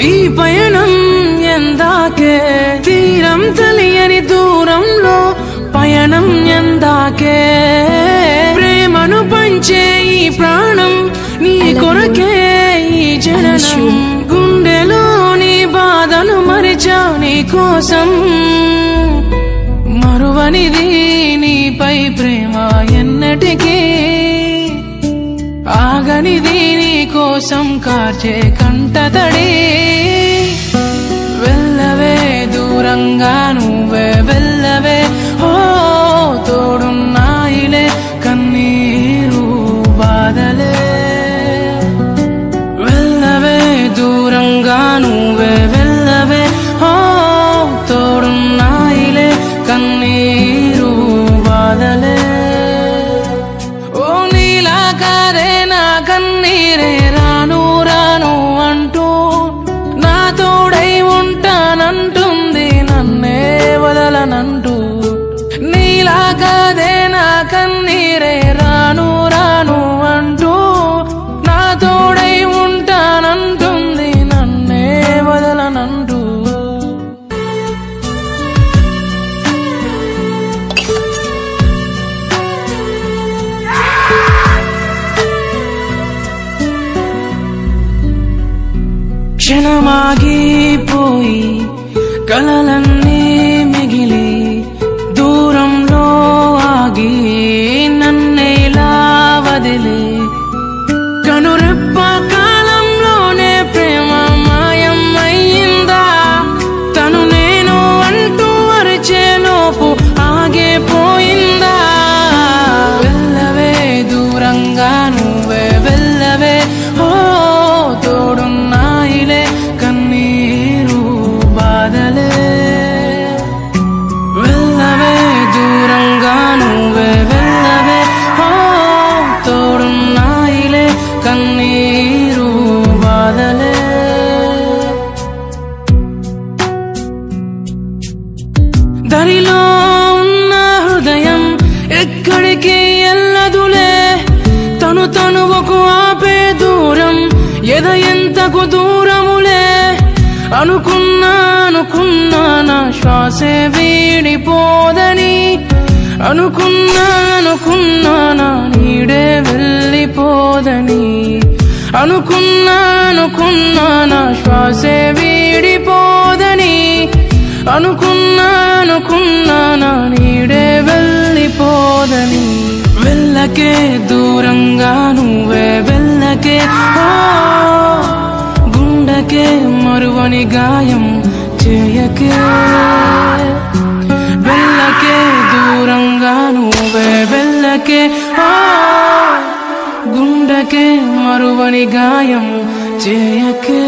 ఈ పయనం ఎందాకే తీరం తెలియని దూరంలో పయనం ఎందాకే ప్రేమను పంచే ఈ ప్రాణం నీ కొరకే ఈ జననం గుండెలోని బాధను మరిచా నీ కోసం మరువనిది నీపై ప్రేమ ఎన్నటికీ ఆగనిది నీ కోసం కార్చే కంటతడి వెళ్ళవే దూరంగా నువ్వే వెళ్ళవే ఓ తోడున్నాయిలే కన్నీరు బాధలే వెళ్ళవే దూరంగా నువ్వే వెళ్ళవే ఓ తోడున్నాయిలే కన్నీరు బాధలే ఓ నీలా కాదే నా కన్నీరే రాను రాను అంటూ నా తోడై ఉంటానంటుంది నన్నే వదలనంటూ నీలా కాదే నా కన్నీరే రాను రాను అంటూ నా తోడై ఉంటానంటుంది నన్నే వదలనంటూ క్షణమాగిపోయి కలలన్నీ మిగిలి దూరంలో ఆగి నన్నేలా వదిలి కనురెప్ప కాలంలోనే ప్రేమ మాయం అయ్యిందా తను నేను అంటూ అరిచేలోపు ఆగిపోయిందా వెళ్ళవే దూరంగా నువ్వే వెళ్ళవే ఓ తోడున్నాయిలే కన్నీరు బాధలే వెళ్ళవే దూరంగా నువ్వే వెళ్ళవే ఓ తోడున్నాయిలే కన్నీరు బాధలే దరిలో ఉన్న హృదయం ఎక్కడికి ఎల్లదులే తనువకు ఆపే దూరం ఎద ఎంతకు దూరములే అనుకున్నా నా శ్వాసే వీడిపోదని అనుకున్నా నా నీడే వెళ్ళిపోదని అనుకున్నా నా శ్వాసే వీడిపోదని అనుకున్నా నా నీడే వెళ్ళిపోదని వెళ్ళకే దూరంగా నువ్వే వెళ్ళకే ఓ గుండెకే మరువని గాయం చేయకే వెళ్ళకే దూరంగా నువ్వే వెళ్ళకే ఓ గుండెకే మరువని గాయం చేయకే